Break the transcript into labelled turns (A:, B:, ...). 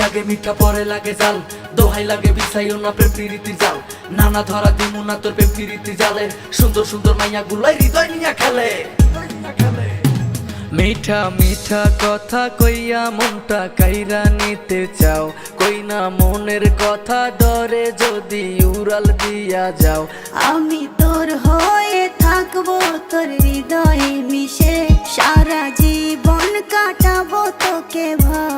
A: আগে মিঠা পরে লাগে জাল, দোহাই লাগে বিছাইও না প্রেম প্রীতির জাল। নানা ধরা দিমু না তোর প্রেম প্রীতির জালে, সুন্দর সুন্দর মাইয়া গুলাই হৃদয় নিয়া খেলে। মিঠা মিঠা কথা কইয়া মনটা কাইরা নিতে চাও, কই না মনের কথা ডরে যদি উড়াল দিয়া যাও।
B: আমি তোর হয়ে থাকবো তোর হৃদয়ে মিশে, সারা জীবন কাটাবো তোকে ভালোবেসে।